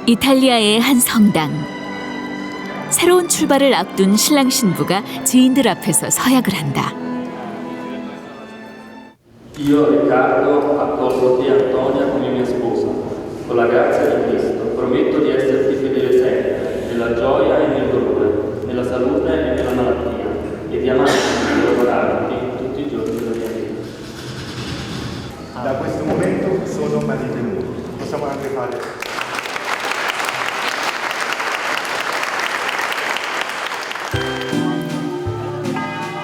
이탈리아의 한 성당. 새로운 출발을 앞둔 신랑 신부가 지인들 앞에서 서약을 한다. Io, Riccardo, accolgo te, Antonia, come mia sposa. Con la grazia di Cristo, prometto di esserti fedele sempre, nella gioia e nel dolore, nella salute e nella malattia, e di amarti e lavorarti tutti i giorni della mia vita. Da questo momento sono marito e moglie. Possiamo anche fare.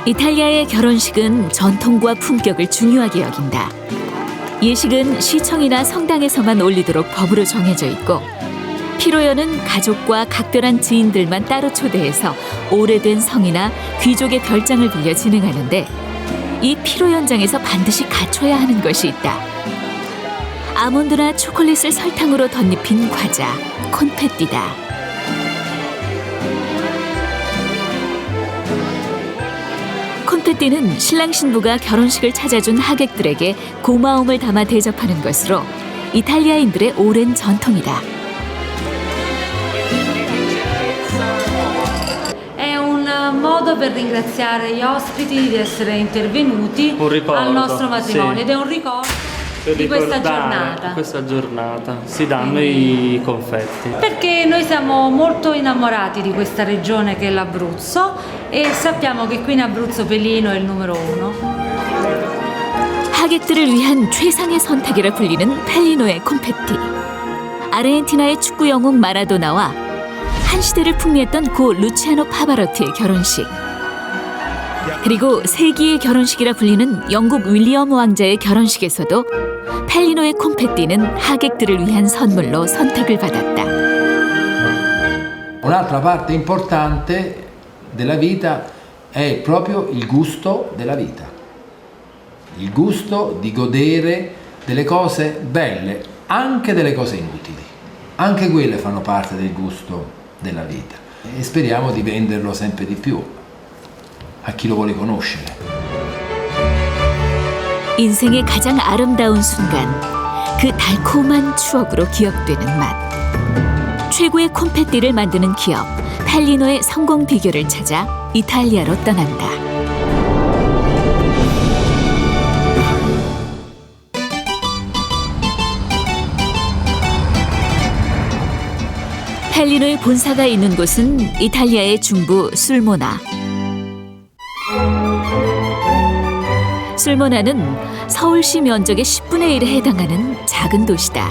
이탈리아의 결혼식은 전통과 품격을 중요하게 여긴다. 예식은 시청이나 성당에서만 올리도록 법으로 정해져 있고, 피로연은 가족과 각별한 지인들만 따로 초대해서 오래된 성이나 귀족의 별장을 빌려 진행하는데, 이 피로연장에서 반드시 갖춰야 하는 것이 있다. 아몬드나 초콜릿을 설탕으로 덧입힌 과자, 콘페띠다. 콘페띠는 신랑 신부가 결혼식을 찾아준 하객들에게 고마움을 담아 대접하는 것으로 이탈리아인들의 오랜 전통이다. È un modo per ringraziare gli ospiti di essere intervenuti al nostro matrimonio ed è un ricordo di questa giornata. Questa giornata si danno i confetti. Perché noi siamo molto innamorati di questa regione che è l'Abruzzo e sappiamo che qui in Abruzzo Pelino è il numero uno. 하객들을 위한 최상의 선택이라 불리는 펠리노의 콘페티. 아르헨티나의 축구 영웅 마라도나와 한 시대를 풍미했던 고 루치아노 파바로티의 결혼식. 그리고 세기의 결혼식이라 불리는 영국 윌리엄 왕자의 결혼식에서도 펠리노의 콘페띠는 하객들을 위한 선물로 선택을 받았다. Un'altra parte importante della vita è proprio il gusto della vita. Il gusto di godere delle cose belle, anche delle cose inutili. Anche quelle fanno parte del gusto della vita. E speriamo di venderlo sempre di più a chi lo vuole conoscere. 인생의 가장 아름다운 순간, 그 달콤한 추억으로 기억되는 맛. 최고의 콘페띠를 만드는 기업, 펠리노의 성공 비결을 찾아 이탈리아로 떠난다. 펠리노의 본사가 있는 곳은 이탈리아의 중부 술모나. 술모나는 서울시 면적의 10분의 1에 해당하는 작은 도시다.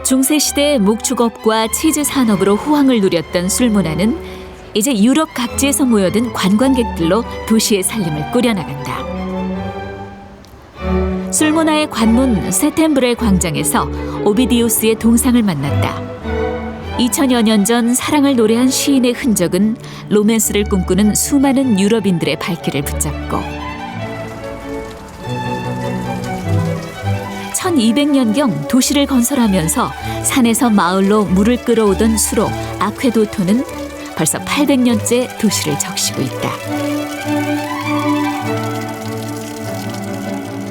중세시대 목축업과 치즈 산업으로 호황을 누렸던 술모나는 이제 유럽 각지에서 모여든 관광객들로 도시의 살림을 꾸려나간다. 술모나의 관문 세템브레 광장에서 오비디우스의 동상을 만났다. 2000여 년 전 사랑을 노래한 시인의 흔적은 로맨스를 꿈꾸는 수많은 유럽인들의 발길을 붙잡고 1200년경 도시를 건설하면서 산에서 마을로 물을 끌어오던 수로 아퀘도토는 벌써 800년째 도시를 적시고 있다.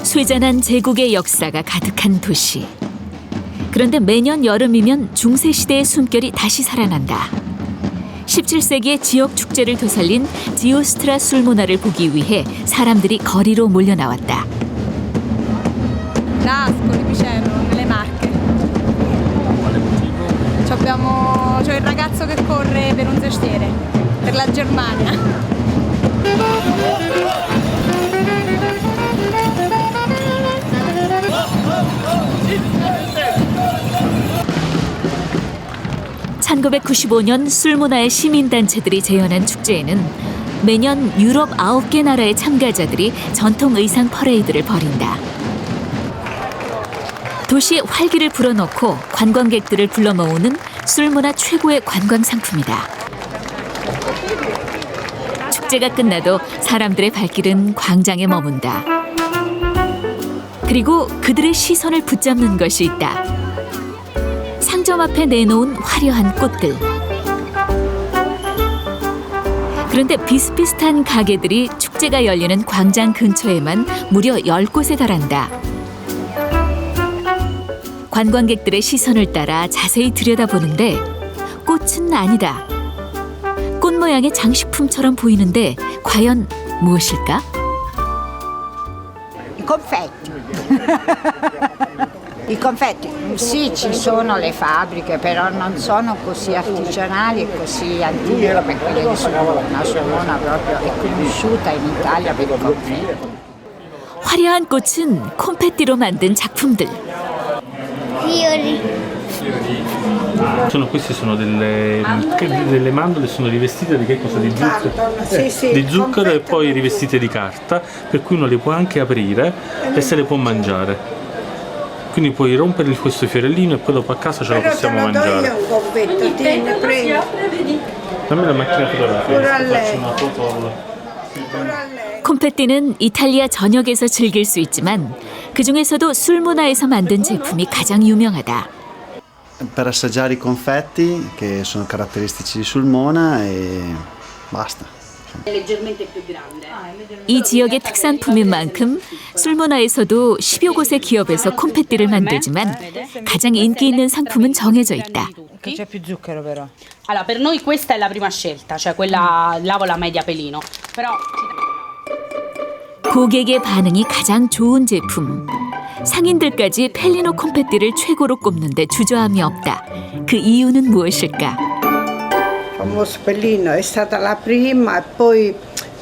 쇠잔한 제국의 역사가 가득한 도시. 그런데 매년 여름이면 중세시대의 숨결이 다시 살아난다. 17세기의 지역 축제를 되살린 지오스트라 술모나를 보기 위해 사람들이 거리로 몰려나왔다. Da Ascoli Piceno, nelle Marche. C'è il ragazzo che corre per un cestiere, per la Germania. (1995년) 술모나의 시민단체들이 재현한 축제에는 매년 유럽 9개 나라의 참가자들이 전통 의상 퍼레이드를 벌인다. 도시의 활기를 불어넣고 관광객들을 불러 모으는 술모나 최고의 관광 상품이다. 축제가 끝나도 사람들의 발길은 광장에 머문다. 그리고 그들의 시선을 붙잡는 것이 있다. 상점 앞에 내놓은 화려한 꽃들. 그런데 비슷비슷한 가게들이 축제가 열리는 광장 근처에만 무려 10곳에 달한다. 관광객들의 시선을 따라 자세히 들여다보는데 꽃은 아니다. 꽃 모양의 장식품처럼 보이는데 과연 무엇일까? I confetti. I confetti, sì, ci sono le fabbriche, però non sono così artigianali e così antiche come quelle di Sulmona. Sulmona proprio è conosciuta in Italia per i confetti. 화려한 꽃은 콘페티로 만든 작품들. Queste sono delle mandorle, sono rivestite di che cosa? Di zucchero, di zucchero e poi rivestite di carta, per cui uno le può anche aprire e se le può mangiare. Quindi puoi rompere questo fiorellino e poi dopo a casa ce lo possiamo mangiare. Dammi la macchina fotografica, faccio una foto. 콘페티는 이탈리아 전역에서 즐길 수 있지만 그중에서도 술모나에서 만든 제품이 가장 유명하다. Per assaggiare i confetti che sono caratteristici di Sulmona e basta. 이 지역의 특산품인 만큼 술모나에서도 10여 곳의 기업에서 콘페티를 만들지만 가장 인기 있는 상품은 정해져 있다. C'è più zucchero però. Allora, per noi questa è la prima scelta, cioè quella l'avola media pelino. Però 고객의 반응이 가장 좋은 제품. 상인들까지 펠리노 콘페티를 최고로 꼽는데 주저함이 없다. 그 이유는 무엇일까? Famoso Pellino è stata la prima e poi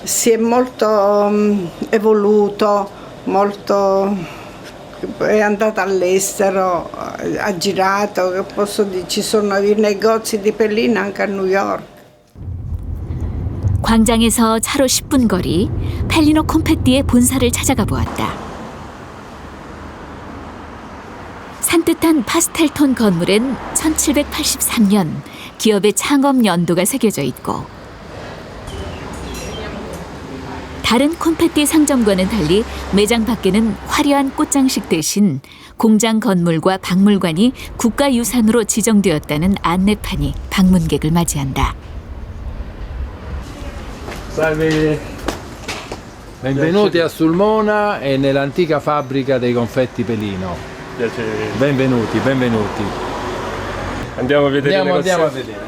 si è molto evoluto, molto, è andata all'estero, ha girato, che posso dire, ci sono i negozi di Pellino anche a New York. 광장에서 차로 10분 거리 펠리노 콘페티의 본사를 찾아가 보았다. 산뜻한 파스텔톤 건물엔 1783년 기업의 창업 연도가 새겨져 있고 다른 콘페티 상점과는 달리 매장 밖에는 화려한 꽃장식 대신 공장 건물과 박물관이 국가유산으로 지정되었다는 안내판이 방문객을 맞이한다. Salve. Benvenuti a Sulmona e nell'antica fabbrica dei confetti Pelino. Piacere. Benvenuti, benvenuti. Andiamo a vedere Andiamo le a cose. vedere.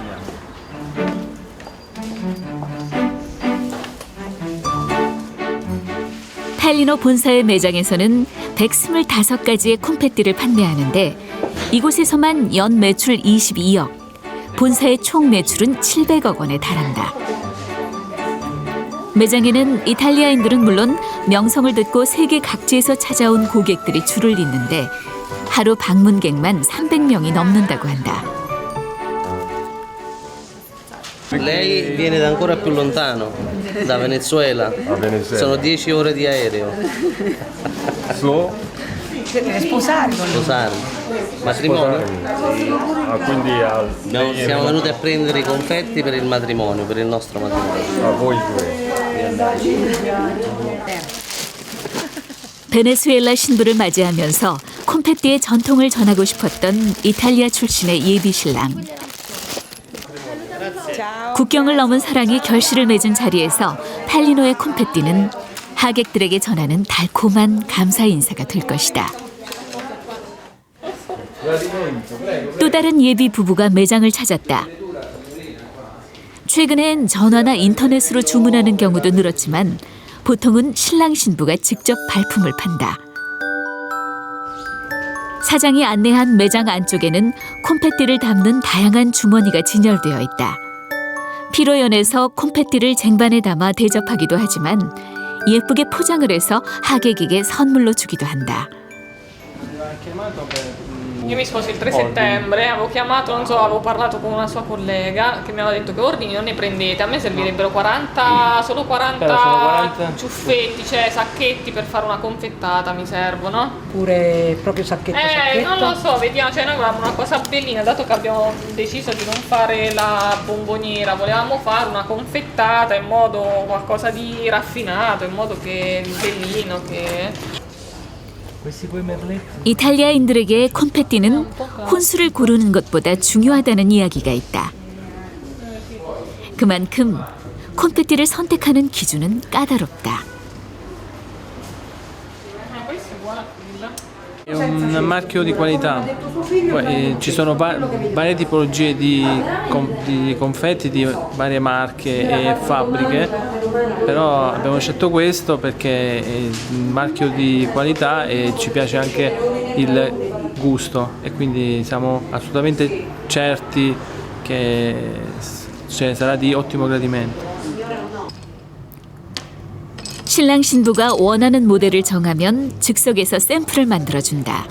펠리노 본사의 매장에서는 125가지의 콘페티를 판매하는데 이곳에서만 연 매출 22억, 본사의 총 매출은 700억 원에 달한다. 매장에는 이탈리아인들은 물론 명성을 듣고 세계 각지에서 찾아온 고객들이 줄을 잇는데 하루 방문객만 300명이 넘는다고 한다. Lei viene da ancora più lontano, da Venezuela. Sono 10 ore di aereo. Sposare. Matrimonio? Quindi Siamo venuti a prendere i confetti per il matrimonio, per il nostro matrimonio. a voi due. 베네수엘라 신부를 맞이하면서 콘페티의 전통을 전하고 싶었던 이탈리아 출신의 예비 신랑. 국경을 넘은 사랑이 결실을 맺은 자리에서 펠리노의 콘페티는 하객들에게 전하는 달콤한 감사 인사가 될 것이다. 또 다른 예비 부부가 매장을 찾았다. 최근엔 전화나 인터넷으로 주문하는 경우도 늘었지만 보통은 신랑 신부가 직접 발품을 판다. 사장이 안내한 매장 안쪽에는 콘페티를 담는 다양한 주머니가 진열되어 있다. 피로연에서 콘페티를 쟁반에 담아 대접하기도 하지만 예쁘게 포장을 해서 하객에게 선물로 주기도 한다. Io mi sposo il 3 settembre, avevo chiamato, non so, avevo parlato con una sua collega che mi aveva detto che ordini non ne prendete, a me servirebbero 40, solo 40 ciuffetti, cioè sacchetti per fare una confettata mi servono. Pure proprio sacchetto. Non lo so, vediamo, cioè noi volevamo una cosa bellina, dato che abbiamo deciso di non fare la bomboniera, volevamo fare una confettata in modo qualcosa di raffinato, in modo che bellino, che... 이탈리아인들에게 콘페티는 혼수를 고르는 것보다 중요하다는 이야기가 있다. 그만큼 콘페티를 선택하는 기준은 까다롭다. È un marchio di qualità, ci sono varie tipologie di confetti di varie marche e fabbriche, però abbiamo scelto questo perché è un marchio di qualità e ci piace anche il gusto e quindi siamo assolutamente certi che sarà di ottimo gradimento. 신랑 신부가 원하는 모델을 정하면 즉석에서 샘플을 만들어준다.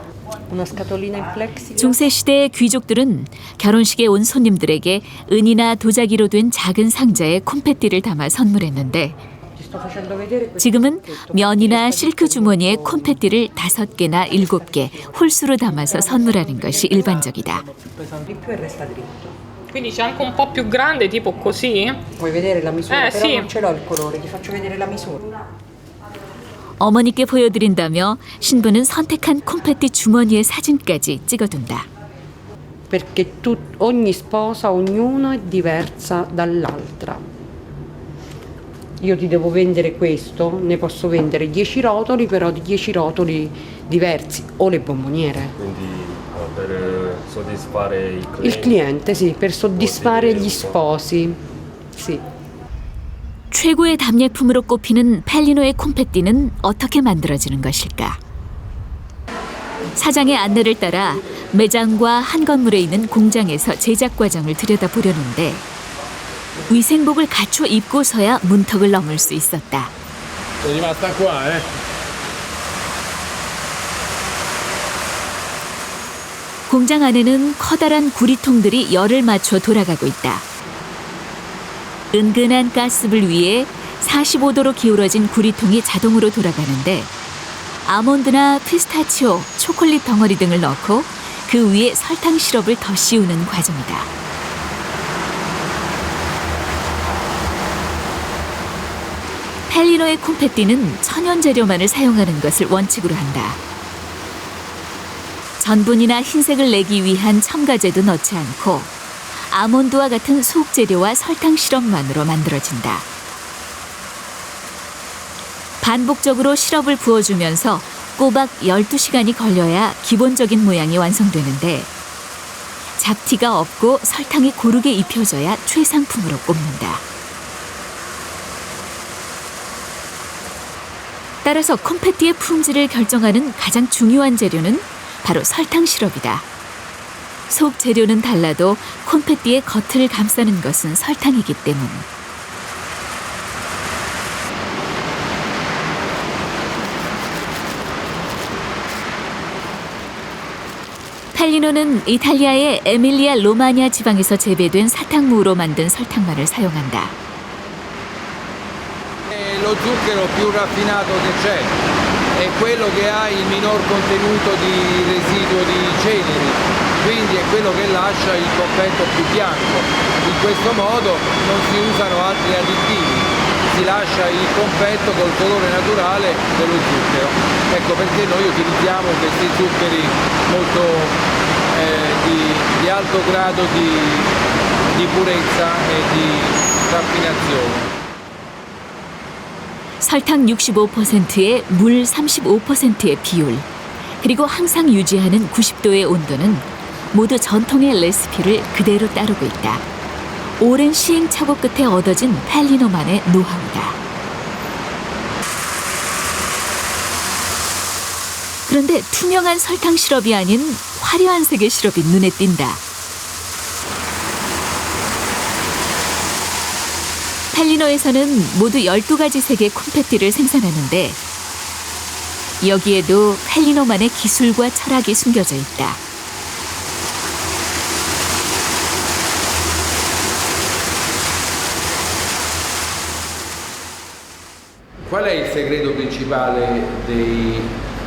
중세 시대 귀족들은 결혼식에 온 손님들에게 은이나 도자기로 된 작은 상자에 콘페티를 담아 선물했는데 지금은 면이나 실크 주머니에 콘페티를 5개나 7개 홀수로 담아서 선물하는 것이 일반적이다. Quindi c'è anche un po' più grande, tipo così. Vuoi vedere la misura? Però sì. non ce l'ho il colore, ti faccio vedere la misura. 어머니께 보여드린다며 신부는 선택한 콘페티 주머니에 사진까지 찍어둔다. Perché ogni sposa, ognuna è diversa dall'altra. Io ti devo vendere questo, ne posso vendere 10 rotoli, però di 10 rotoli diversi, o le bomboniere. Quindi per soddisfare il cliente? Il cliente, sì, per soddisfare gli sposi, sì. 최고의 답례품으로 꼽히는 펠리노의 콘페티는 어떻게 만들어지는 것일까? 사장의 안내를 따라 매장과 한 건물에 있는 공장에서 제작 과정을 들여다보려는데 위생복을 갖춰 입고서야 문턱을 넘을 수 있었다. Sono rimasta qua, 공장 안에는 커다란 구리통들이 열을 맞춰 돌아가고 있다. 은근한 가스불 위에 45도로 기울어진 구리통이 자동으로 돌아가는데 아몬드나 피스타치오, 초콜릿 덩어리 등을 넣고 그 위에 설탕 시럽을 더 씌우는 과정이다. 펠리노의 콘페티는 천연 재료만을 사용하는 것을 원칙으로 한다. 전분이나 흰색을 내기 위한 첨가제도 넣지 않고 아몬드와 같은 수혹 재료와 설탕 시럽만으로 만들어진다. 반복적으로 시럽을 부어주면서 꼬박 12시간이 걸려야 기본적인 모양이 완성되는데 잡티가 없고 설탕이 고르게 입혀져야 최상품으로 꼽는다. 따라서 콘페티의 품질을 결정하는 가장 중요한 재료는 바로 설탕 시럽이다. 속 재료는 달라도 콘페티의 겉을 감싸는 것은 설탕이기 때문. 펠리노는 이탈리아의 에밀리아 로마니아 지방에서 재배된 사탕무로 만든 설탕만을 사용한다. Lo zucchero più raffinato che c'è è quello che ha il minor contenuto di residuo di ceneri, quindi è quello che lascia il confetto più bianco. In questo modo non si usano altri additivi, si lascia il confetto col colore naturale dello zucchero. Ecco perché noi utilizziamo questi zuccheri molto di alto grado di purezza e di raffinazione. 설탕 65%에 물 35%의 비율, 그리고 항상 유지하는 90도의 온도는 모두 전통의 레시피를 그대로 따르고 있다. 오랜 시행착오 끝에 얻어진 펠리노만의 노하우다. 그런데 투명한 설탕 시럽이 아닌 화려한 색의 시럽이 눈에 띈다. 펠리노에서는 모두 12가지 색의 콘페티를 생산하는데 여기에도 펠리노만의 기술과 철학이 숨겨져 있다. Qual è il segreto principale dei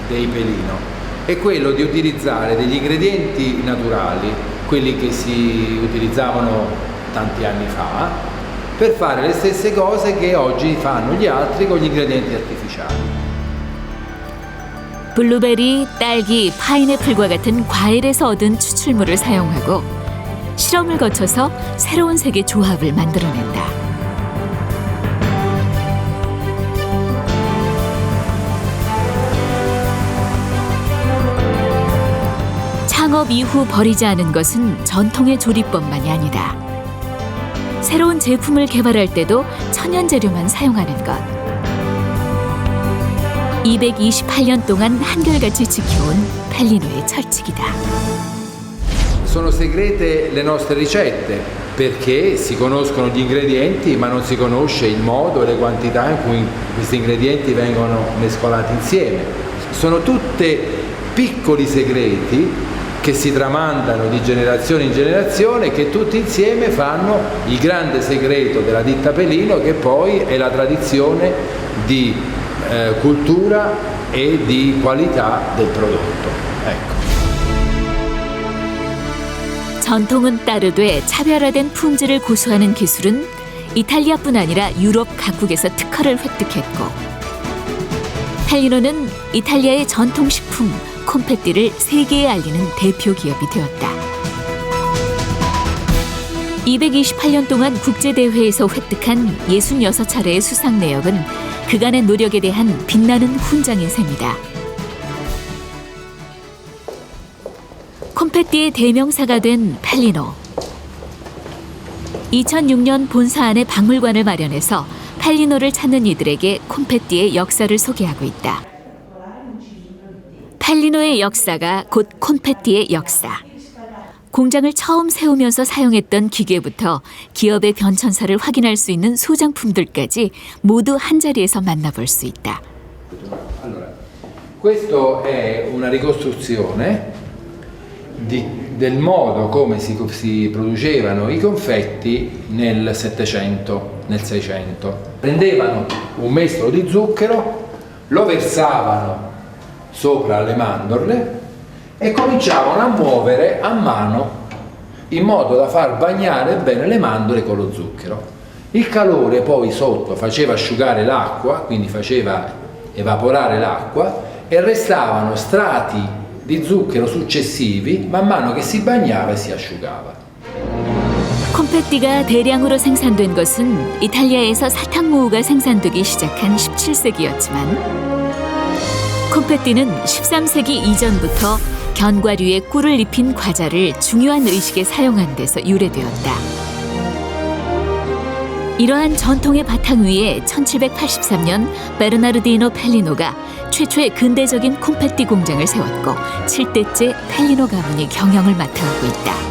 Pelino? È quello di utilizzare degli ingredienti naturali, quelli che si utilizzavano tanti anni fa, per fare le stesse cose che oggi fanno gli altri con gli ingredienti artificiali. 블루베리, 딸기, 파인애플과 같은 과일에서 얻은 추출물을 사용하고 실험을 거쳐서 새로운 색의 조합을 만들어낸다. 창업 이후 버리지 않은 것은 전통의 조리법만이 아니다. 새로운 제품을 개발할 때도 천연 재료만 사용하는 것. 228년 동안 한결같이 지켜온 펠리노의 철칙이다. Sono segrete le nostre ricette perché si conoscono gli ingredienti ma non si conosce il modo e le quantità in cui questi ingredienti vengono mescolati insieme. Sono tutte piccoli segreti che si tramandano di generazione in generazione, che tutti insieme fanno il grande segreto della ditta Pellino, che poi è la tradizione di cultura e di qualità del prodotto. Ecco. 전통은 따르되 차별화된 품질을 고수하는 기술은 이탈리아뿐 아니라 유럽 각국에서 특허를 획득했고, 펠리노는 이탈리아의 전통식품 콤페띠를 세계에 알리는 대표 기업이 되었다. 228년 동안 국제대회에서 획득한 66차례의 수상 내역은 그간의 노력에 대한 빛나는 훈장인 셈이다. 콤페띠의 대명사가 된 펠리노. 2006년 본사 안에 박물관을 마련해서 펠리노를 찾는 이들에게 콤페띠의 역사를 소개하고 있다. 펠리노의 역사가 곧 콤페띠의 역사. 공장을 처음 세우면서 사용했던 기계부터 기업의 변천사를 확인할 수 있는 소장품들까지 모두 한자리에서 만나볼 수 있다. Allora, questo è una ricostruzione del modo come si producevano i confetti nel 700, nel 600. Prendevano un mestolo di zucchero, lo versavano sopra le mandorle e cominciavano a muovere a mano in modo da far bagnare bene le mandorle con lo zucchero. Il calore poi sotto faceva asciugare l'acqua, quindi faceva evaporare l'acqua e restavano strati di zucchero successivi man mano che si bagnava e si asciugava. 콤페띠가 대량으로 생산된 것은 이탈리아에서 사탕무가 생산되기 시작한 17세기였지만 콤페띠는 13세기 이전부터 견과류에 꿀을 입힌 과자를 중요한 의식에 사용한 데서 유래되었다. 이러한 전통의 바탕 위에 1783년 베르나르디노 펠리노가 최초의 근대적인 콤페띠 공장을 세웠고 7대째 펠리노 가문이 경영을 맡아오고 있다.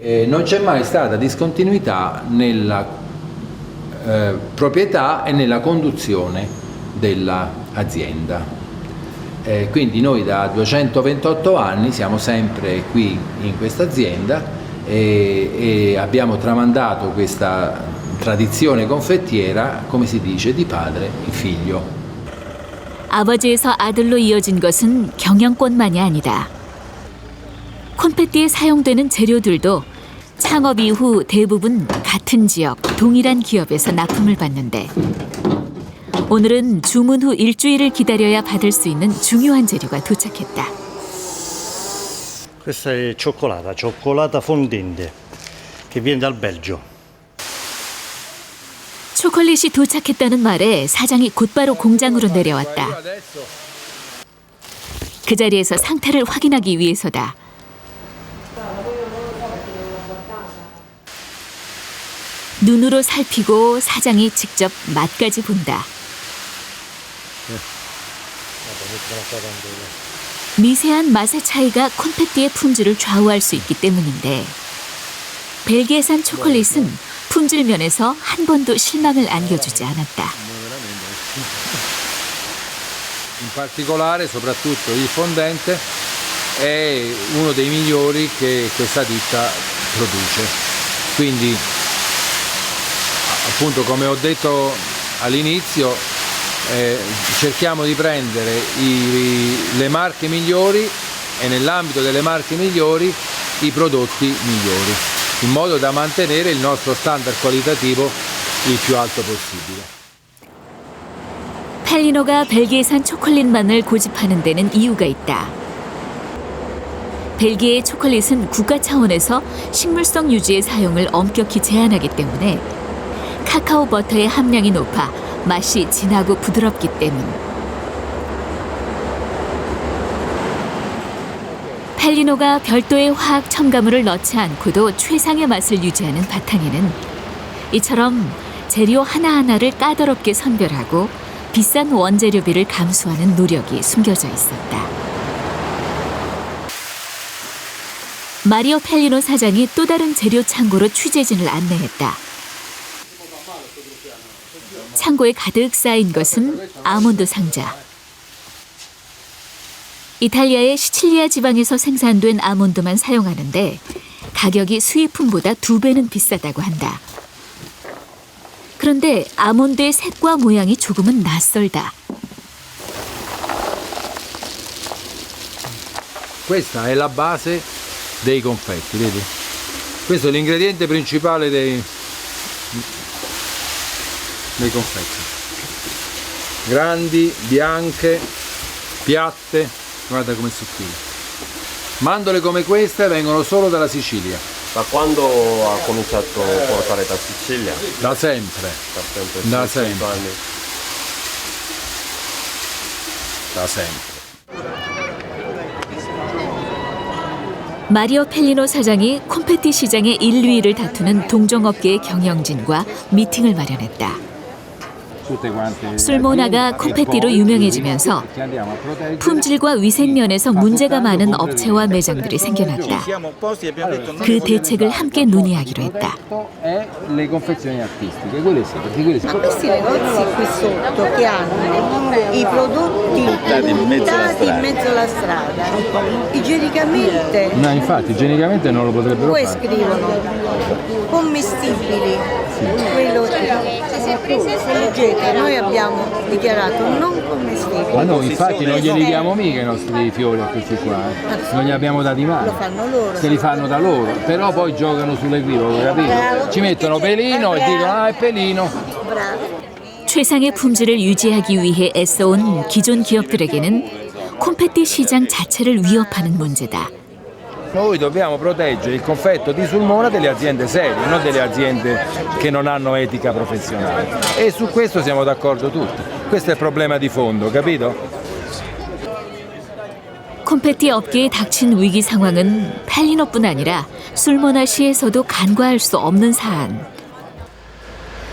Non c'è mai stata discontinuità nella proprietà e nella conduzione dell'azienda. Quindi noi da 228 anni siamo sempre qui in questa azienda e abbiamo tramandato questa tradizione confettiera, come si dice, di padre in figlio. 아버지에서 아들로 이어진 것은 경영권만이 아니다. 콘페띠에 사용되는 재료들도 창업 이후 대부분 같은 지역, 동일한 기업에서 납품을 받는데 오늘은 주문 후 일주일을 기다려야 받을 수 있는 중요한 재료가 도착했다. Questa è cioccolata fondente che viene dal Belgio. 초콜릿이 도착했다는 말에 사장이 곧바로 공장으로 내려왔다. 그 자리에서 상태를 확인하기 위해서다. 눈으로 살피고 사장이 직접 맛까지 본다. 미세한 맛의 차이가 콘페띠의 품질을 좌우할 수 있기 때문인데 벨기에산 초콜릿은 품질 면에서 한 번도 실망을 안겨주지 않았다. In particolare, soprattutto il fondente è uno dei migliori che questa ditta produce. Quindi, appunto, come ho detto all'inizio, cerchiamo di prendere le marche migliori e nell'ambito delle marche migliori i prodotti migliori, in modo da mantenere il nostro standard qualitativo il più alto possibile. 펠리노가 벨기에산 초콜릿만을 고집하는 데는 이유가 있다. 벨기에의 초콜릿은 국가 차원에서 식물성 유지의 사용을 엄격히 제한하기 때문에 카카오 버터의 함량이 높아 맛이 진하고 부드럽기 때문. 펠리노가 별도의 화학 첨가물을 넣지 않고도 최상의 맛을 유지하는 바탕에는 이처럼 재료 하나하나를 까다롭게 선별하고 비싼 원재료비를 감수하는 노력이 숨겨져 있었다. 마리오 펠리노 사장이 또 다른 재료 창고로 취재진을 안내했다. 창고에 가득 쌓인 것은 아몬드 상자. 이탈리아의 시칠리아 지방에서 생산된 아몬드만 사용하는데 가격이 수입품보다 2배는 비싸다고 한다. 그런데 아몬드의 색과 모양이 조금은 낯설다. Questa è la base dei confetti, vedi? Questo è l'ingrediente principale dei confetti. Grandi, bianche, piatte, guarda come sottili. Mandorle come queste vengono solo dalla Sicilia. Da quando ha cominciato a portare da Sicilia? Da sempre. Da sempre. Anni. Da sempre. 마리오 펠리노 사장이 콘페티 시장의 1, 2위를 다투는 동종업계의 경영진과 미팅을 마련했다. 술모나가 콘페티로 유명해지면서 품질과 위생 면에서 문제가 많은 업체와 매장들이 생겨났다. 그 대책을 함께 논의하기로 했다. Ma questi negozi qui sotto che hanno i prodotti buttati in mezzo alla strada, igienicamente. No, infatti, igienicamente non lo potrebbero Poi fare. scrivono commestibili, quello leggete, noi abbiamo dichiarato non commestibili. Ma no, infatti non glieli diamo mica i nostri fiori a questi qua, non li abbiamo dati mai. Lo fanno loro. Se li fanno da loro, però poi giocano sull'equivoco, capito? Ci mettono pelino e dicono ah è pelino. 최상의 품질을 유지하기 위해 애써온 기존 기업들에게는 콘페티 시장 자체를 위협하는 문제다. Noi dobbiamo proteggere il confetto di Sulmona delle aziende serie, non delle aziende che non hanno etica professionale. E su questo siamo d'accordo tutti. Questo è il problema di fondo, capito? 콘페티 업계에 닥친 위기 상황은 펠리노뿐 아니라 술모나 시에서도 간과할 수 없는 사안.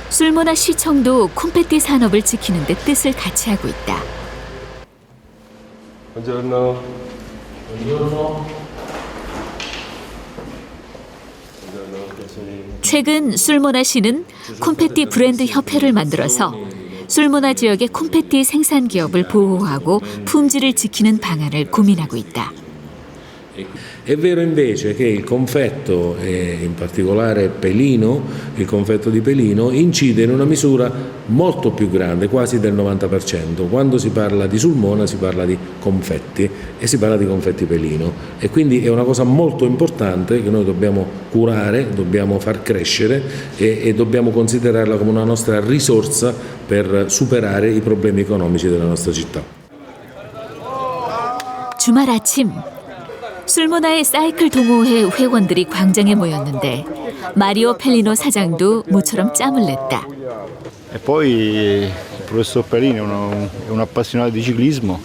술모나 시청도 콘페티 산업을 지키는 데 뜻을 같이 하고 있다. Buongiorno. 최근 술모나 시는 콘페티 브랜드 협회를 만들어서 술모나 지역의 콘페티 생산 기업을 보호하고 품질을 지키는 방안을 고민하고 있다. È vero invece che il confetto, in particolare Pelino, il confetto di Pelino, incide in una misura molto più grande, quasi del 90%. Quando si parla di Sulmona si parla di confetti e si parla di confetti Pelino. E quindi è una cosa molto importante che noi dobbiamo curare, dobbiamo far crescere e dobbiamo considerarla come una nostra risorsa per superare i problemi economici della nostra città. 주말 아침 술모나의 사이클 동호회 회원들이 광장에 모였는데 마리오 펠리노 사장도 모처럼 짬을 냈다. E poi il professor Pelino è un appassionato di ciclismo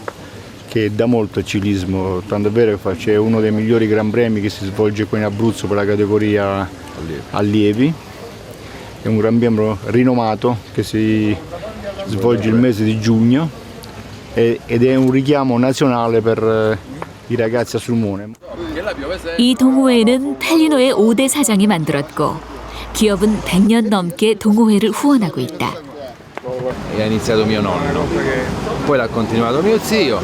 che dà molto al ciclismo, tanto è vero che c'è uno dei migliori Gran Premi che si svolge qui in Abruzzo per la categoria allievi, è un Gran Premio rinomato che si svolge il mese di giugno ed è un richiamo nazionale per i ragazzi a Sulmone. 이 동호회는 펠리노의 5대 사장이 만들었고 기업은 100년 넘게 동호회를 후원하고 있다. E ha iniziato mio nonno, poi l'ha continuato mio zio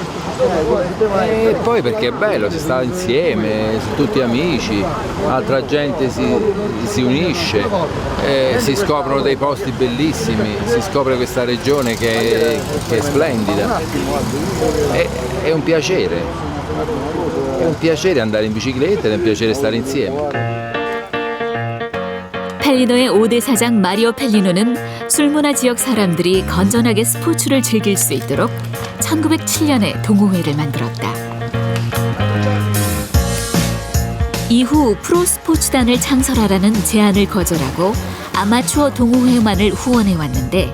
e poi perché è bello, si sta insieme, tutti amici, altra gente si unisce, si scoprono dei posti bellissimi, si scopre questa regione che è splendida, è un piacere. È un piacere andare in bicicletta, è un piacere stare insieme. 펠리노의 5대 사장 마리오 펠리노는 술모나 지역 사람들이 건전하게 스포츠를 즐길 수 있도록 1907년에 동호회를 만들었다. 이후 프로스포츠단을 창설하라는 제안을 거절하고 아마추어 동호회만을 후원해왔는데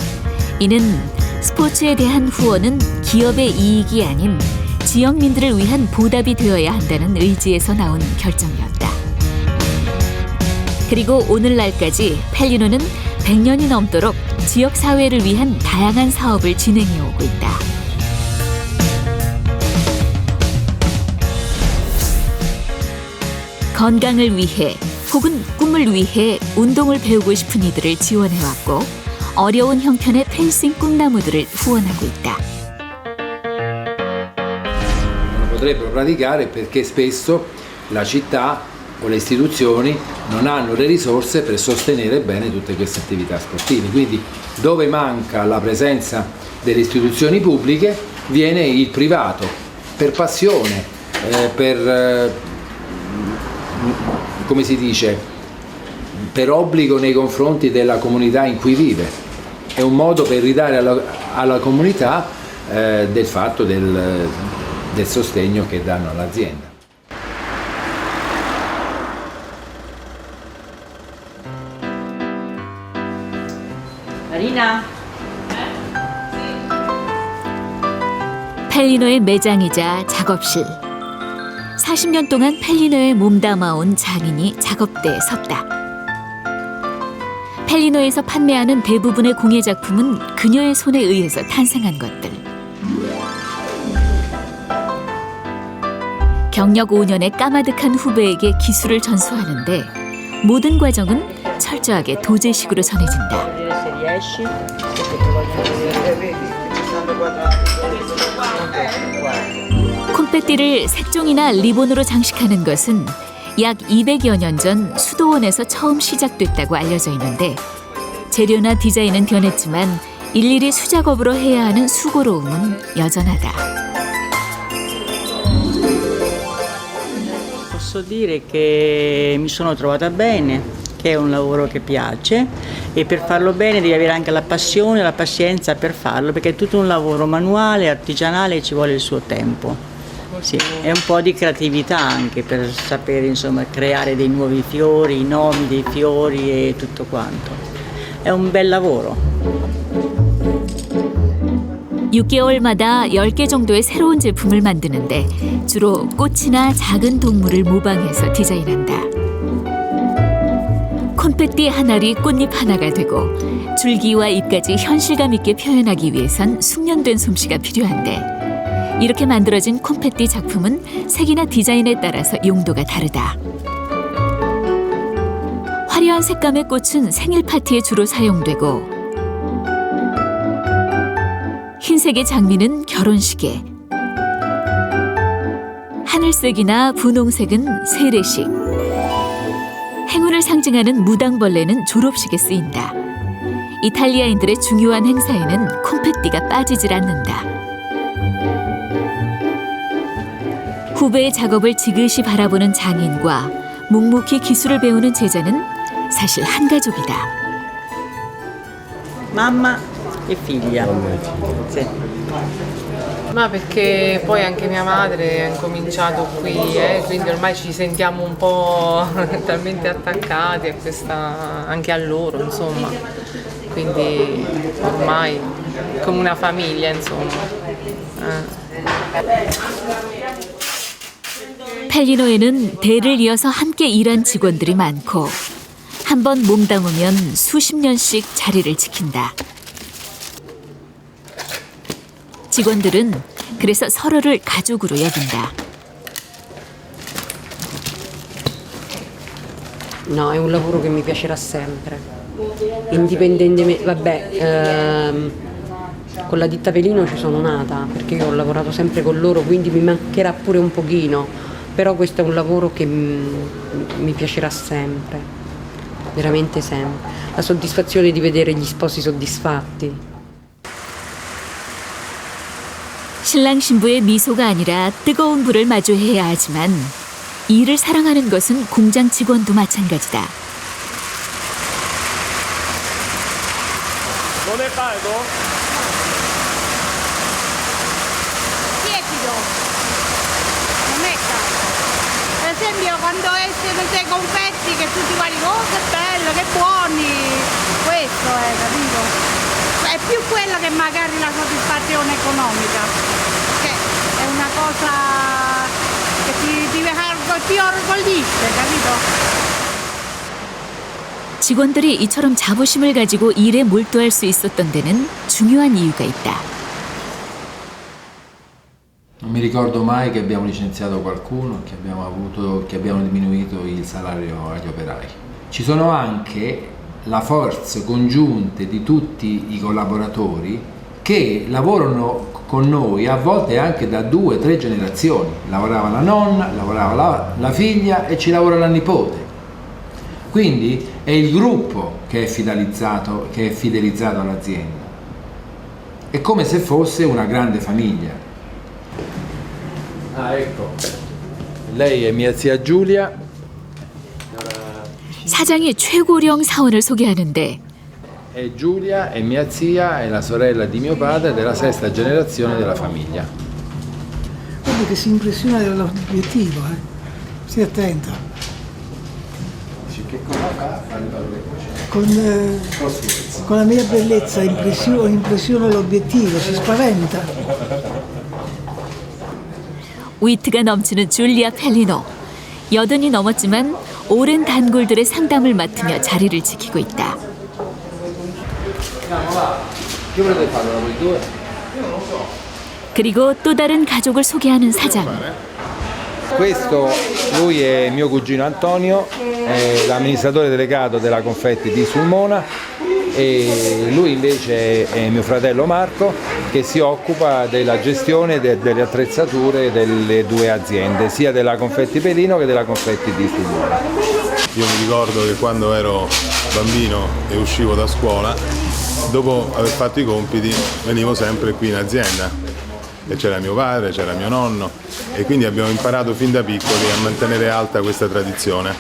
이는 스포츠에 대한 후원은 기업의 이익이 아닌 지역민들을 위한 보답이 되어야 한다는 의지에서 나온 결정이었다. 그리고 오늘날까지 펠리노는 100년이 넘도록 지역사회를 위한 다양한 사업을 진행해오고 있다. 건강을 위해 혹은 꿈을 위해 운동을 배우고 싶은 이들을 지원해왔고 어려운 형편의 펜싱 꿈나무들을 후원하고 있다. Non potrebbero praticare perché spesso la città o le istituzioni non hanno le risorse per sostenere bene tutte queste attività sportive. Quindi dove manca la presenza delle istituzioni pubbliche viene il privato per passione, come si dice, per obbligo nei confronti della comunità in cui vive. È un modo per ridare alla comunità del fatto del sostegno che danno all'azienda. Marina? 펠리노의 매장이자 작업실. 40년 동안 펠리노에 몸담아온 장인이 작업대에 섰다. 펠리노에서 판매하는 대부분의 공예 작품은 그녀의 손에 의해서 탄생한 것들. 경력 5년의 까마득한 후배에게 기술을 전수하는데 모든 과정은 철저하게 도제식으로 전해진다. 콘페띠를 색종이나 리본으로 장식하는 것은 약 200여 년 전 수도원에서 처음 시작됐다고 알려져 있는데 재료나 디자인은 변했지만 일일이 수작업으로 해야 하는 수고로움은 여전하다. Posso dire che mi sono trovata bene, che è un lavoro che piace e per farlo bene devi avere anche la passione e la pazienza per farlo, perché è tutto un lavoro manuale, artigianale e ci vuole il suo tempo. Sì, è un po' di creatività anche per sapere, insomma, creare dei nuovi fiori, i nomi dei fiori e tutto quanto. È un bel lavoro. 6개월마다 10개 정도의 새로운 제품을 만드는데 주로 꽃이나 작은 동물을 모방해서 디자인한다. 콘페띠 한 알이 꽃잎 하나가 되고 줄기와 잎까지 현실감 있게 표현하기 위해선 숙련된 솜씨가 필요한데 이렇게 만들어진 콘페띠 작품은 색이나 디자인에 따라서 용도가 다르다. 화려한 색감의 꽃은 생일 파티에 주로 사용되고 흰색의 장미는 결혼식에, 하늘색이나 분홍색은 세례식, 행운을 상징하는 무당벌레는 졸업식에 쓰인다. 이탈리아인들의 중요한 행사에는 콘페띠가 빠지질 않는다. 후배의 작업을 지그시 바라보는 장인과 묵묵히 기술을 배우는 제자는 사실 한 가족이다. Mamma e figlia. Sì. Ma perché poi anche mia madre ha incominciato qui, quindi ormai ci sentiamo un po' talmente attaccati a questa, anche a loro, insomma. Quindi ormai come una famiglia, insomma. 펠리노에는 대를 이어서 함께 일한 직원들이 많고 한 번 몸담으면 수십 년씩 자리를 지킨다. 직원들은 그래서 서로를 가족으로 여긴다. No, è un lavoro che mi piacerà sempre. Indipendentemente, con la ditta Pelino ci sono nata, perché io ho lavorato sempre con loro, quindi mi mancherà pure un pochino, però questo è un lavoro che mi piacerà sempre, veramente sempre. La soddisfazione di vedere gli sposi soddisfatti. 신랑 신부의 미소가 아니라 뜨거운 불을 마주해야 하지만 일을 사랑하는 것은 공장 직원도 마찬가지다. Non è caldo? Tiepido, non è caldo. Per esempio quando escono quei confetti che tutti guardi, oh che bello, che buoni, questo è, capito? È più quella che magari la soddisfazione economica, che è una cosa ti orgoglisce, capito? 직원들이 이처럼 자부심을 가지고 일에 몰두할 수 있었던 데는 중요한 이유가 있다. Non mi ricordo mai che abbiamo licenziato qualcuno, che abbiamo diminuito il salario agli operai. Ci sono anche la forze congiunte di tutti i collaboratori che lavorano con noi a volte anche da 2 o 3 generazioni. Lavorava la nonna, lavorava la figlia e ci lavora la nipote. Quindi è il gruppo che è fidelizzato all'azienda. È come se fosse una grande famiglia. Ah, ecco. Lei è mia zia Giulia. 사장이 최고령 사원을 소개하는데 E Giulia è mia zia, è la sorella di mio padre, della 6ª generazione della famiglia. Guarda che si impressiona dell'obiettivo, stia attento. Che cosa fa? Con la mia bellezza impressiona l'obiettivo, si spaventa. 위트가 넘치는 줄리아 펠리노. 80이 넘었지만 오랜 단골들의 상담을 맡으며 자리를 지키고 있다. 그리고 또 다른 가족을 소개하는 사장. Questo, lui è mio cugino Antonio, è l'amministratore delegato della Confetti di Sulmona, e lui invece è mio fratello Marco, che si occupa della gestione delle attrezzature delle 2 aziende, sia della Confetti Pelino che della Confetti di Sulmona. Io mi ricordo che quando ero bambino e uscivo da scuola, dopo aver fatto i compiti, venivo sempre qui in azienda. E c'era mio padre, c'era mio nonno, e quindi abbiamo imparato fin da piccoli a mantenere alta questa tradizione.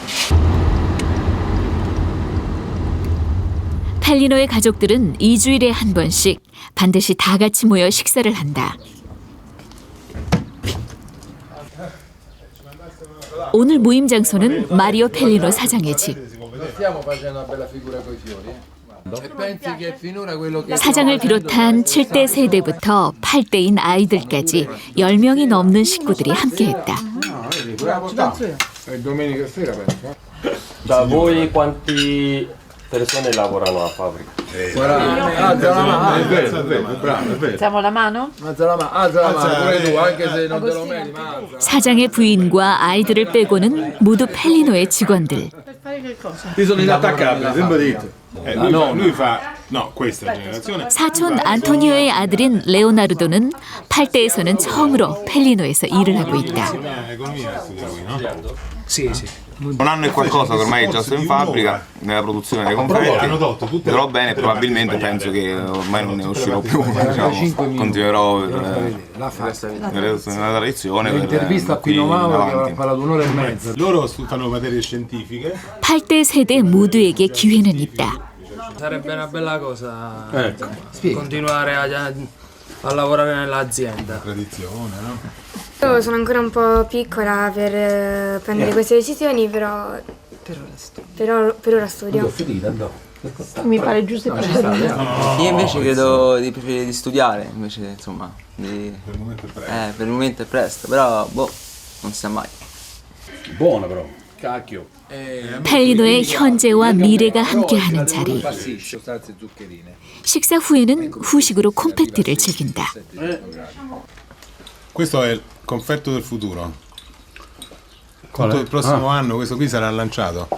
펠리노의 가족들은 2주일에 한 번씩 반드시 다 같이 모여 식사를 한다. 오늘 모임 장소는 마리오 펠리노 사장의 집. 사장을 비롯한 7대 세대부터 8대인 아이들까지 10명이 넘는 식구들이 함께했다. Da voi quanti persone lavorano a fabbrica? Alziamo la mano? Alza la mano, pure tu, anche se non te lo meriti, ma alza. 사장의 부인과 아이들을 빼고는 모두 펠리노의 직원들. Io sono inattaccabile, sempre detto. Lui fa, no, questa generazione. 사촌 안토니오의 아들인 레오나르도는 8대에서는 처음으로 펠리노에서 일을 하고 있다. Un anno e qualcosa che ormai già sto in fabbrica, nella produzione dei confetti, vedrò bene, probabilmente penso che ormai non ne uscirò più, diciamo, continuerò nella tradizione. L'intervista qui in Mauro che ha parlato 1 ora e mezza. Loro fanno materie scientifiche. 8대 세대 모두에게 기회는 있다. Sarebbe una bella cosa continuare a lavorare nell'azienda. Tradizione, no? Io sono ancora un po' piccola per prendere queste decisioni, però per ora studio. Mi pare giusto e preciso. Io invece credo di preferire di studiare, invece insomma, per il momento è presto, però non si sa mai. Buona però. Cacchio. 펠리노의 현재와 미래가 함께하는 자리. 식사 후에는 후식으로 콘페티를 즐긴다. Questo è il confetto del futuro. Tutto il prossimo anno questo qui sarà lanciato.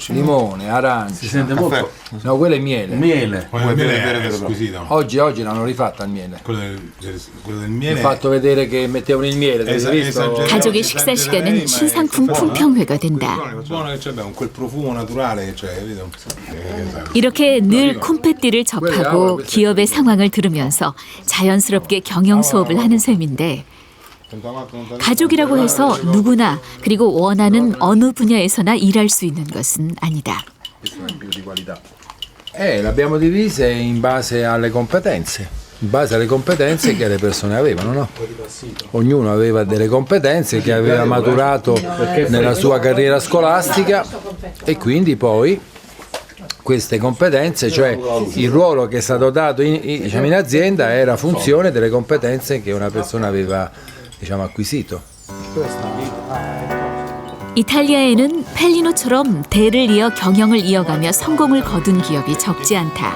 Limone, arancia. Si sente molto. No, quello è miele. Miele è squisito. Oggi l'hanno rifatto al miele. Quello del miele. Mi ha fatto vedere che mettevano il miele. 가족의 식사 시간은 신상품 품평회가 된다. Buono che c'è, quel profumo naturale che c'è, capito? 이렇게 늘 콘페티를 접하고 기업의 상황을 들으면서 자연스럽게 경영 수업을 하는 셈인데 가족이라고 해서 누구나 그리고 원하는 어느 분야에서나 일할 수 있는 것은 아니다. L'abbiamo divise in base alle competenze. In base alle competenze che le persone avevano, no? Ognuno aveva delle competenze che aveva maturato nella sua carriera scolastica e quindi poi queste competenze, cioè il ruolo che è stato dato in azienda era funzione delle competenze che una persona aveva acquisito. 이탈리아에는 펠리노처럼 대를 이어 경영을 이어가며 성공을 거둔 기업이 적지 않다.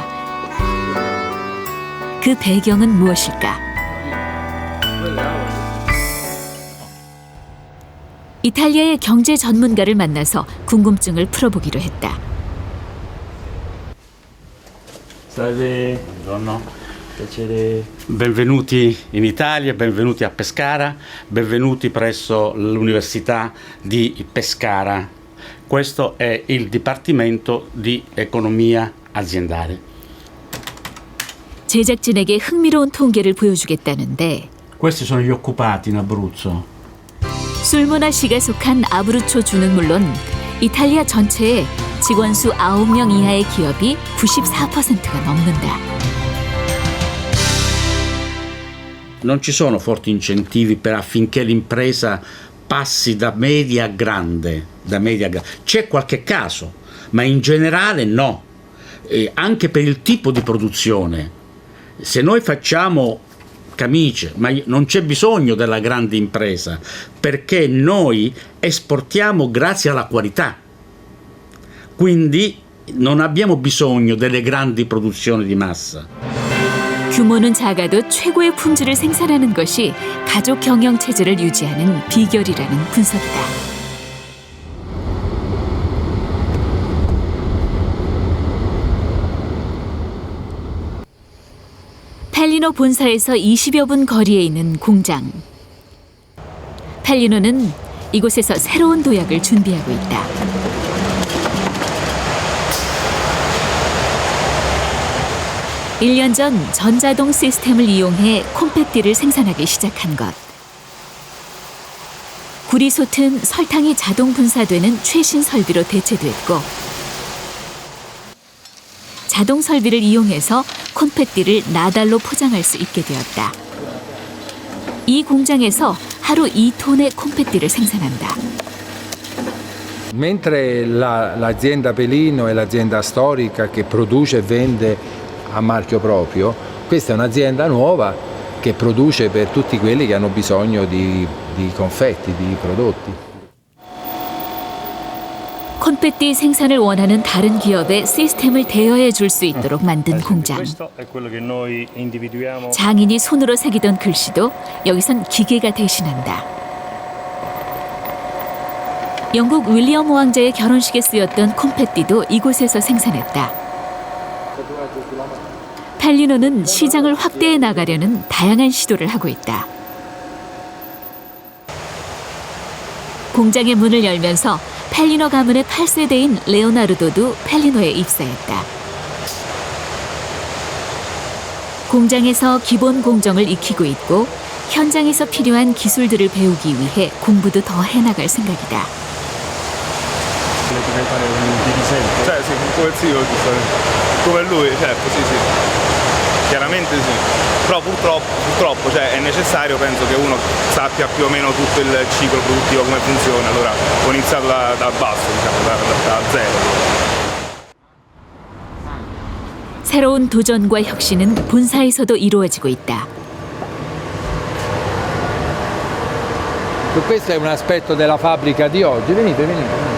그 배경은 무엇일까? 이탈리아의 경제 전문가를 만나서 궁금증을 풀어보기로 했다. Salve. Buongiorno. Piacere. Benvenuti in Italia, benvenuti a Pescara, benvenuti presso l'Università di Pescara. Questo è il Dipartimento di Economia Aziendale. 제작진에게 흥미로운 통계를 보여주겠다는데 Questi sono gli occupati in Abruzzo. 술모나 씨가 속한 아브루초 주는 물론 이탈리아 전체에 직원 수 9명 이하의 기업이 94%가 넘는다. Non ci sono forti incentivi affinché l'impresa passi da media a grande. C'è qualche caso, ma in generale no. Anche per il tipo di produzione. Se noi facciamo camicie, ma non c'è bisogno della grande impresa, perché noi esportiamo grazie alla qualità. Quindi non abbiamo bisogno delle grandi produzioni di massa. 규모는 작아도 최고의 품질을 생산하는 것이 가족 경영 체제를 유지하는 비결이라는 분석이다. 펠리노 본사에서 20여 분 거리에 있는 공장. 펠리노는 이곳에서 새로운 도약을 준비하고 있다. 일 년 전 전자동 시스템을 이용해 콤페티를 생산하기 시작한 것. 굴이 솟은 설탕이 자동 분사되는 최신 설비로 대체됐고 자동 설비를 이용해서 콤페티를 나달로 포장할 수 있게 되었다. 이 공장에서 하루 2톤의 콤페티를 생산한다. Mentre l'azienda Pelino è l'azienda storica che produce e vende a marchio proprio, questa è un'azienda nuova che produce per tutti quelli che hanno bisogno di confetti, di prodotti. 콘페티 생산을 원하는 다른 기업에 시스템을 대여해 줄 수 있도록 만든 공장. 장인이 손으로 새기던 글씨도 여기선 기계가 대신한다. 영국 윌리엄 왕자의 결혼식에 쓰였던 콘페티도 이곳에서 생산했다. 펠리노는 시장을 확대해 나가려는 다양한 시도를 하고 있다. 공장의 문을 열면서 펠리노 가문의 8세대인 레오나르도도 펠리노에 입사했다. 공장에서 기본 공정을 익히고 있고 현장에서 필요한 기술들을 배우기 위해 공부도 더 해나갈 생각이다. Cioè sì, come zio, come lui, certo, sì, sì. Chiaramente sì. Però purtroppo cioè, è necessario, penso che uno sappia più o meno tutto il ciclo produttivo, come funziona. Allora ho iniziato da basso, diciamo, da zero. 새로운 도전과 혁신은 본사에서도 이루어지고 있다. Questo è un aspetto della fabbrica di oggi. Venite.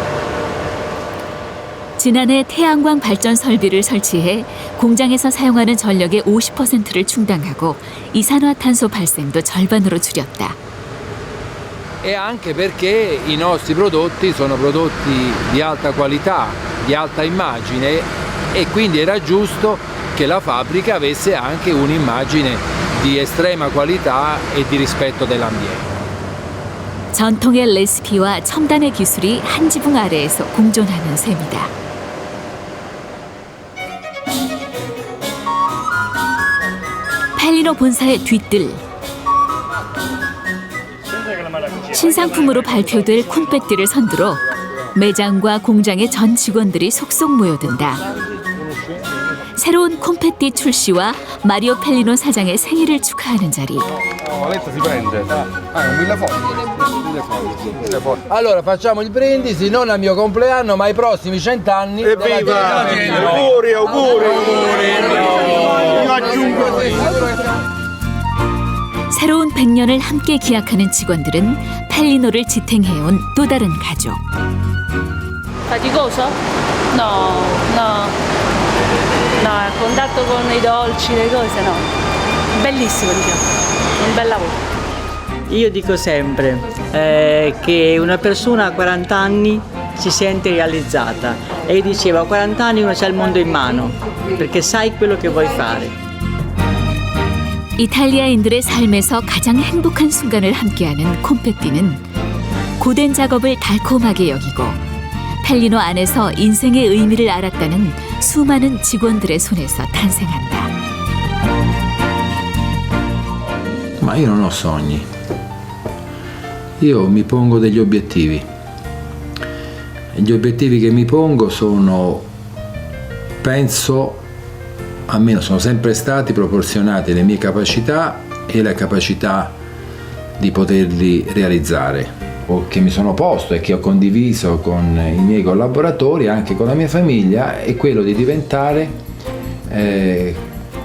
지난해 태양광 발전 설비를 설치해 공장에서 사용하는 전력의 50%를 충당하고 이산화탄소 발생도 절반으로 줄였다. E anche perché i nostri prodotti sono prodotti di alta qualità, di alta immagine e quindi era giusto che la fabbrica avesse anche un'immagine di estrema qualità e di rispetto dell'ambiente. 전통의 레시피와 첨단의 기술이 한 지붕 아래에서 공존하는 셈이다. 펠리노 본사의 뒤뜰. 신상품으로 발표될 콘페티를 선두로 매장과 공장의 전 직원들이 속속 모여든다. 새로운 콘페티 출시와 마리오 펠리노 사장의 생일을 축하하는 자리. Allora facciamo il brindisi non al mio compleanno ma ai prossimi 100 anni. Evviva! Auguri! Io aggiungo 새로운 100년을 함께 기약하는 직원들은 펠리노를 지탱해온 또 다른 가족. Faticoso? No, no. No, a contatto con i dolci, le cose no. Bellissimo, diciamo. Un bel lavoro. Io dico sempre che una persona a 40 anni si sente realizzata e io dicevo a 40 anni uno c'ha il mondo in mano perché sai quello che vuoi fare. 이탈리아인들의 삶에서 가장 행복한 순간을 함께하는 콤페티는 고된 작업을 달콤하게 여기고 펠리노 안에서 인생의 의미를 알았다는 수많은 직원들의 손에서 탄생한다. Ma io non ho sogni. Io mi pongo degli obiettivi. E gli obiettivi che mi pongo sono, penso, almeno sono sempre stati proporzionati alle mie capacità e alla capacità di poterli realizzare, o che mi sono posto e che ho condiviso con i miei collaboratori, anche con la mia famiglia, è quello di diventare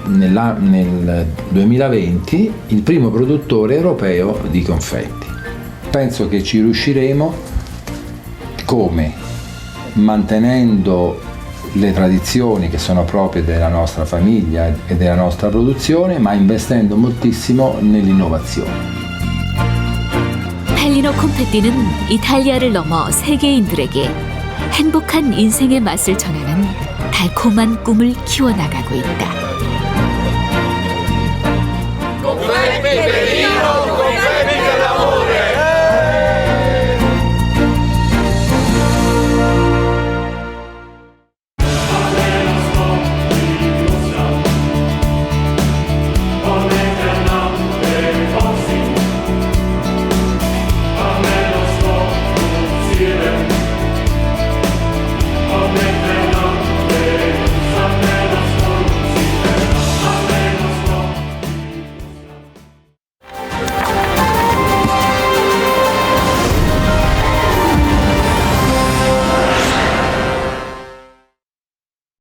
nel 2020 il primo produttore europeo di confetti. Penso che ci riusciremo come? Mantenendo le tradizioni che sono proprie della nostra famiglia e della nostra produzione, ma investendo moltissimo nell'innovazione. 펠리노 콤페티는 이탈리아를 넘어 세계인들에게 행복한 인생의 맛을 전하는 달콤한 꿈을 키워나가고 있다.